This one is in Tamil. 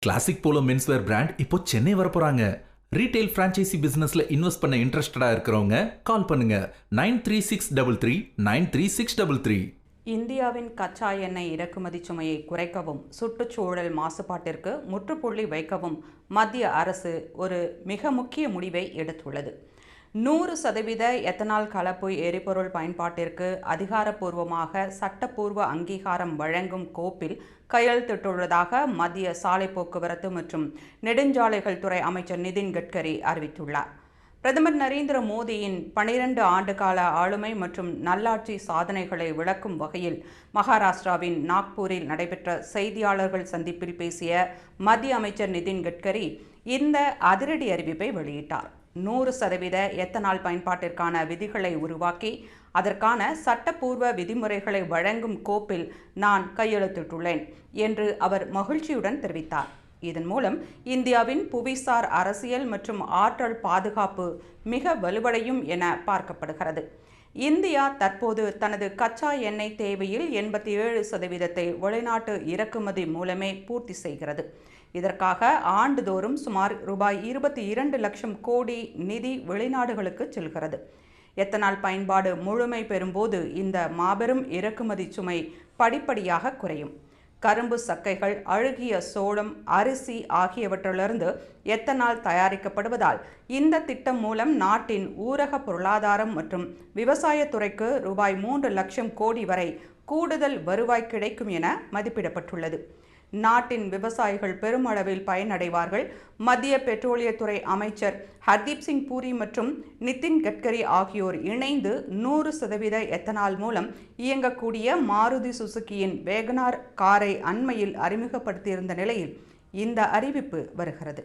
கிளாசிக் போலோ மென்ஸ்வேர் பிராண்ட் இப்போ சென்னை வரப்போறாங்க. ரீட்டைல் பிரான்ச்சைசி பிசினஸ்ல இன்வெஸ்ட் பண்ண இன்ட்ரெஸ்டடா இருக்கிறவங்க கால் பண்ணுங்க 9363393633. இந்தியாவின் கச்சா எண்ணெய் இறக்குமதி சுமையை குறைக்கவும் சுற்றுச்சூழல் மாசுபாட்டிற்கு முற்றுப்புள்ளி வைக்கவும் மத்திய அரசு ஒரு மிக முக்கிய முடிவை எடுத்துள்ளது. 100% எத்தனால் கலப்பு எரிபொருள் பயன்பாட்டிற்கு அதிகாரப்பூர்வமாக சட்டப்பூர்வ அங்கீகாரம் வழங்கும் கோப்பில் கையெழுத்திட்டுள்ளதாக மத்திய சாலை போக்குவரத்து மற்றும் நெடுஞ்சாலைகள் துறை அமைச்சர் நிதின் கட்கரி அறிவித்துள்ளார். பிரதமர் நரேந்திர மோடியின் 12 ஆண்டுகால ஆளுமை மற்றும் நல்லாட்சி சாதனைகளை விளக்கும் வகையில் மகாராஷ்டிராவின் நாக்பூரில் நடைபெற்ற செய்தியாளர்கள் சந்திப்பில் பேசிய மத்திய அமைச்சர் நிதின் கட்கரி இந்த அதிரடி அறிவிப்பை வெளியிட்டார். 100% எத்தனால் பயன்பாட்டிற்கான விதிகளை உருவாக்கி அதற்கான சட்டப்பூர்வ விதிமுறைகளை வழங்கும் கோப்பில் நான் கையெழுத்திட்டுள்ளேன் என்று அவர் மகிழ்ச்சியுடன் தெரிவித்தார். இதன் மூலம் இந்தியாவின் புவிசார் அரசியல் மற்றும் ஆற்றல் பாதுகாப்பு மிக வலுவடையும் என பார்க்கப்படுகிறது. இந்தியா தற்போது தனது கச்சா எண்ணெய் தேவையில் 87% வெளிநாட்டு இறக்குமதி மூலமே பூர்த்தி செய்கிறது. இதற்காக ஆண்டுதோறும் சுமார் ரூபாய் 22 லட்சம் கோடி நிதி வெளிநாடுகளுக்கு செல்கிறது. எத்தனால் பயன்பாடு முழுமை பெறும்போது இந்த மாபெரும் இறக்குமதி சுமை படிப்படியாக குறையும். கரும்பு சக்கைகள், அழுகிய சோளம், அரிசி ஆகியவற்றிலிருந்து எத்தனால் தயாரிக்கப்படுவதால் இந்த திட்டம் மூலம் நாட்டின் ஊரக பொருளாதாரம் மற்றும் விவசாயத்துறைக்கு ரூபாய் 3 லட்சம் கோடி வரை கூடுதல் வருவாய் கிடைக்கும் என மதிப்பிடப்பட்டுள்ளது. நாட்டின் விவசாயிகள் பெருமளவில் பயனடைவார்கள். மத்திய பெட்ரோலியத்துறை அமைச்சர் ஹர்தீப் சிங் பூரி மற்றும் நிதின் கட்கரி ஆகியோர் இணைந்து 100% எத்தனால் மூலம் இயங்கக்கூடிய மாருதி சுசுகியின் வேகனார் காரை அண்மையில் அறிமுகப்படுத்தியிருந்த நிலையில் இந்த அறிவிப்பு வருகிறது.